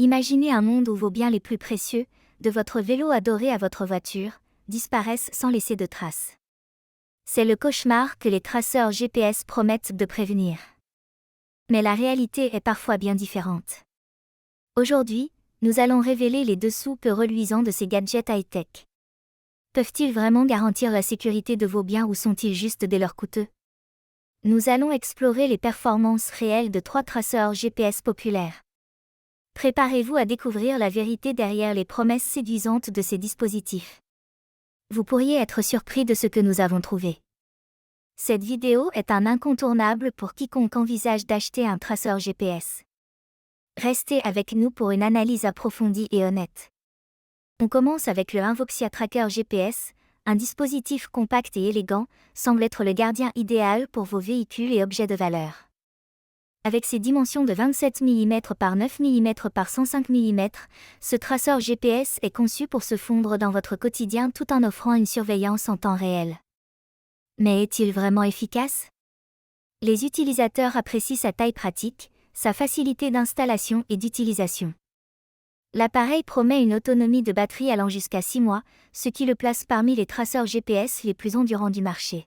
Imaginez un monde où vos biens les plus précieux, de votre vélo adoré à votre voiture, disparaissent sans laisser de traces. C'est le cauchemar que les traceurs GPS promettent de prévenir. Mais la réalité est parfois bien différente. Aujourd'hui, nous allons révéler les dessous peu reluisants de ces gadgets high-tech. Peuvent-ils vraiment garantir la sécurité de vos biens ou sont-ils juste des leurres coûteux? Nous allons explorer les performances réelles de 3 traceurs GPS populaires. Préparez-vous à découvrir la vérité derrière les promesses séduisantes de ces dispositifs. Vous pourriez être surpris de ce que nous avons trouvé. Cette vidéo est un incontournable pour quiconque envisage d'acheter un traceur GPS. Restez avec nous pour une analyse approfondie et honnête. On commence avec le Invoxia Tracker GPS, un dispositif compact et élégant, semble être le gardien idéal pour vos véhicules et objets de valeur. Avec ses dimensions de 27 mm par 9 mm par 105 mm, ce traceur GPS est conçu pour se fondre dans votre quotidien tout en offrant une surveillance en temps réel. Mais est-il vraiment efficace? Les utilisateurs apprécient sa taille pratique, sa facilité d'installation et d'utilisation. L'appareil promet une autonomie de batterie allant jusqu'à 6 mois, ce qui le place parmi les traceurs GPS les plus endurants du marché.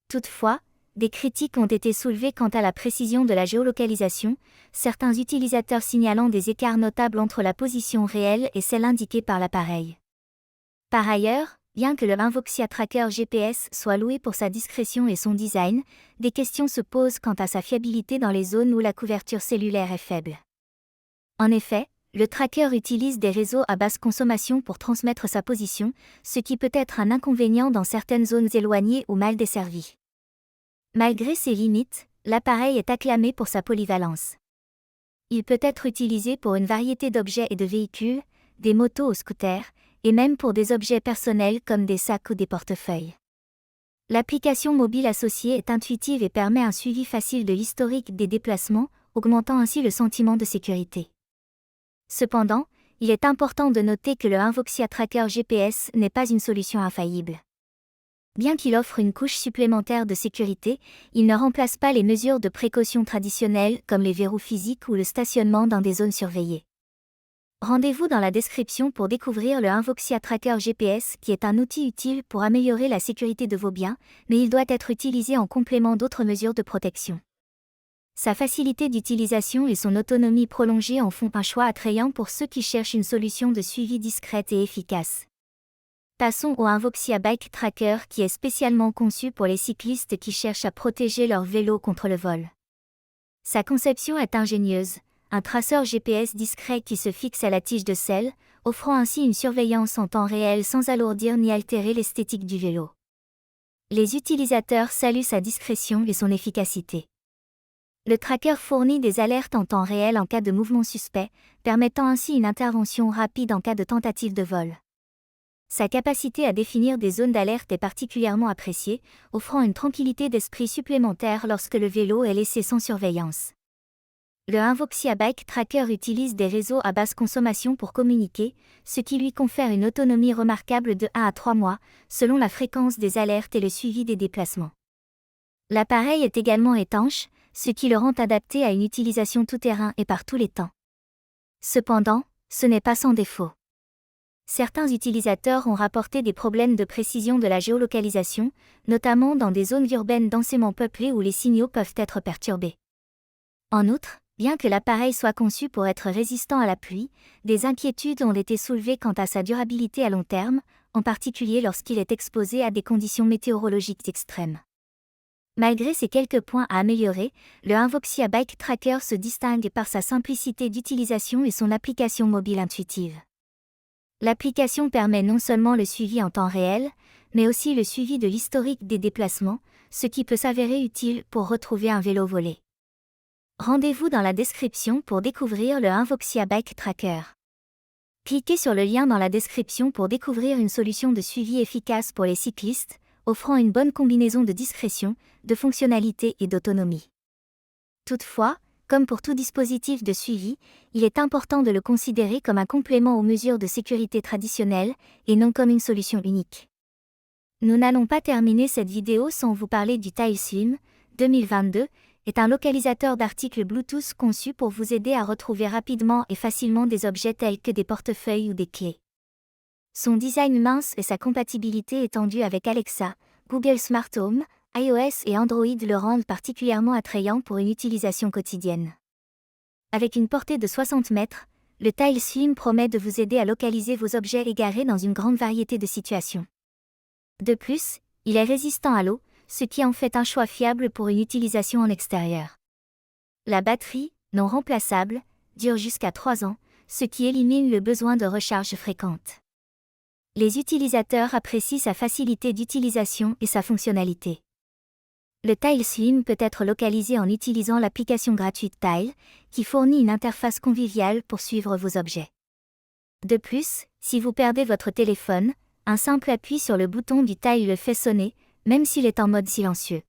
Toutefois, des critiques ont été soulevées quant à la précision de la géolocalisation, certains utilisateurs signalant des écarts notables entre la position réelle et celle indiquée par l'appareil. Par ailleurs, bien que le Invoxia Tracker GPS soit loué pour sa discrétion et son design, des questions se posent quant à sa fiabilité dans les zones où la couverture cellulaire est faible. En effet, le tracker utilise des réseaux à basse consommation pour transmettre sa position, ce qui peut être un inconvénient dans certaines zones éloignées ou mal desservies. Malgré ses limites, l'appareil est acclamé pour sa polyvalence. Il peut être utilisé pour une variété d'objets et de véhicules, des motos aux scooters, et même pour des objets personnels comme des sacs ou des portefeuilles. L'application mobile associée est intuitive et permet un suivi facile de l'historique des déplacements, augmentant ainsi le sentiment de sécurité. Cependant, il est important de noter que le Invoxia Tracker GPS n'est pas une solution infaillible. Bien qu'il offre une couche supplémentaire de sécurité, il ne remplace pas les mesures de précaution traditionnelles comme les verrous physiques ou le stationnement dans des zones surveillées. Rendez-vous dans la description pour découvrir le Invoxia Tracker GPS qui est un outil utile pour améliorer la sécurité de vos biens, mais il doit être utilisé en complément d'autres mesures de protection. Sa facilité d'utilisation et son autonomie prolongée en font un choix attrayant pour ceux qui cherchent une solution de suivi discrète et efficace. Passons au Invoxia Bike Tracker qui est spécialement conçu pour les cyclistes qui cherchent à protéger leur vélo contre le vol. Sa conception est ingénieuse, un traceur GPS discret qui se fixe à la tige de selle, offrant ainsi une surveillance en temps réel sans alourdir ni altérer l'esthétique du vélo. Les utilisateurs saluent sa discrétion et son efficacité. Le tracker fournit des alertes en temps réel en cas de mouvement suspect, permettant ainsi une intervention rapide en cas de tentative de vol. Sa capacité à définir des zones d'alerte est particulièrement appréciée, offrant une tranquillité d'esprit supplémentaire lorsque le vélo est laissé sans surveillance. Le Invoxia Bike Tracker utilise des réseaux à basse consommation pour communiquer, ce qui lui confère une autonomie remarquable de 1 à 3 mois, selon la fréquence des alertes et le suivi des déplacements. L'appareil est également étanche, ce qui le rend adapté à une utilisation tout-terrain et par tous les temps. Cependant, ce n'est pas sans défaut. Certains utilisateurs ont rapporté des problèmes de précision de la géolocalisation, notamment dans des zones urbaines densément peuplées où les signaux peuvent être perturbés. En outre, bien que l'appareil soit conçu pour être résistant à la pluie, des inquiétudes ont été soulevées quant à sa durabilité à long terme, en particulier lorsqu'il est exposé à des conditions météorologiques extrêmes. Malgré ces quelques points à améliorer, le Invoxia Bike Tracker se distingue par sa simplicité d'utilisation et son application mobile intuitive. L'application permet non seulement le suivi en temps réel, mais aussi le suivi de l'historique des déplacements, ce qui peut s'avérer utile pour retrouver un vélo volé. Rendez-vous dans la description pour découvrir le Invoxia Bike Tracker. Cliquez sur le lien dans la description pour découvrir une solution de suivi efficace pour les cyclistes, offrant une bonne combinaison de discrétion, de fonctionnalité et d'autonomie. Toutefois, comme pour tout dispositif de suivi, il est important de le considérer comme un complément aux mesures de sécurité traditionnelles, et non comme une solution unique. Nous n'allons pas terminer cette vidéo sans vous parler du Tile Slim 2022, est un localisateur d'articles Bluetooth conçu pour vous aider à retrouver rapidement et facilement des objets tels que des portefeuilles ou des clés. Son design mince et sa compatibilité étendue avec Alexa, Google Smart Home, iOS et Android le rendent particulièrement attrayant pour une utilisation quotidienne. Avec une portée de 60 mètres, le Tile Slim promet de vous aider à localiser vos objets égarés dans une grande variété de situations. De plus, il est résistant à l'eau, ce qui en fait un choix fiable pour une utilisation en extérieur. La batterie, non remplaçable, dure jusqu'à 3 ans, ce qui élimine le besoin de recharge fréquente. Les utilisateurs apprécient sa facilité d'utilisation et sa fonctionnalité. Le Tile Slim peut être localisé en utilisant l'application gratuite Tile, qui fournit une interface conviviale pour suivre vos objets. De plus, si vous perdez votre téléphone, un simple appui sur le bouton du Tile le fait sonner, même s'il est en mode silencieux.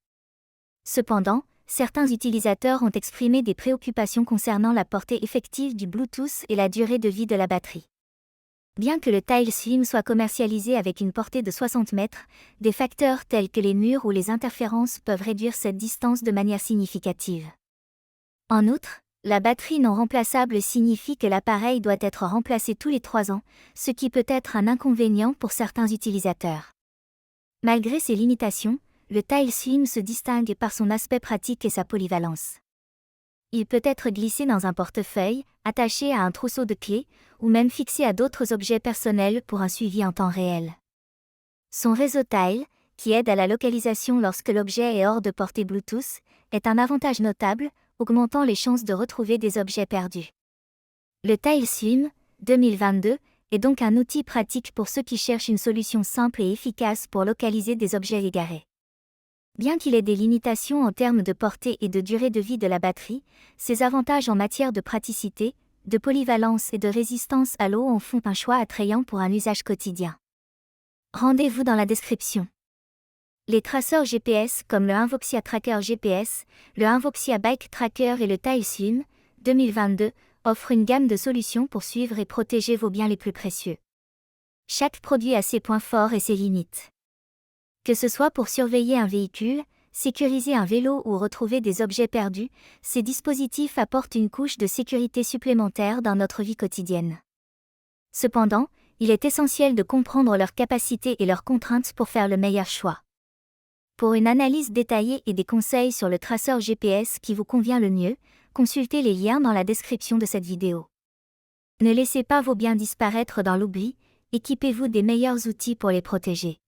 Cependant, certains utilisateurs ont exprimé des préoccupations concernant la portée effective du Bluetooth et la durée de vie de la batterie. Bien que le Tile Slim soit commercialisé avec une portée de 60 mètres, des facteurs tels que les murs ou les interférences peuvent réduire cette distance de manière significative. En outre, la batterie non remplaçable signifie que l'appareil doit être remplacé tous les 3 ans, ce qui peut être un inconvénient pour certains utilisateurs. Malgré ces limitations, le Tile Slim se distingue par son aspect pratique et sa polyvalence. Il peut être glissé dans un portefeuille, attaché à un trousseau de clés, ou même fixé à d'autres objets personnels pour un suivi en temps réel. Son réseau Tile, qui aide à la localisation lorsque l'objet est hors de portée Bluetooth, est un avantage notable, augmentant les chances de retrouver des objets perdus. Le Tile Slim, 2022, est donc un outil pratique pour ceux qui cherchent une solution simple et efficace pour localiser des objets égarés. Bien qu'il ait des limitations en termes de portée et de durée de vie de la batterie, ses avantages en matière de praticité, de polyvalence et de résistance à l'eau en font un choix attrayant pour un usage quotidien. Rendez-vous dans la description. Les traceurs GPS comme le Invoxia Tracker GPS, le Invoxia Bike Tracker et le Tile Slim, 2022, offrent une gamme de solutions pour suivre et protéger vos biens les plus précieux. Chaque produit a ses points forts et ses limites. Que ce soit pour surveiller un véhicule, sécuriser un vélo ou retrouver des objets perdus, ces dispositifs apportent une couche de sécurité supplémentaire dans notre vie quotidienne. Cependant, il est essentiel de comprendre leurs capacités et leurs contraintes pour faire le meilleur choix. Pour une analyse détaillée et des conseils sur le traceur GPS qui vous convient le mieux, consultez les liens dans la description de cette vidéo. Ne laissez pas vos biens disparaître dans l'oubli, équipez-vous des meilleurs outils pour les protéger.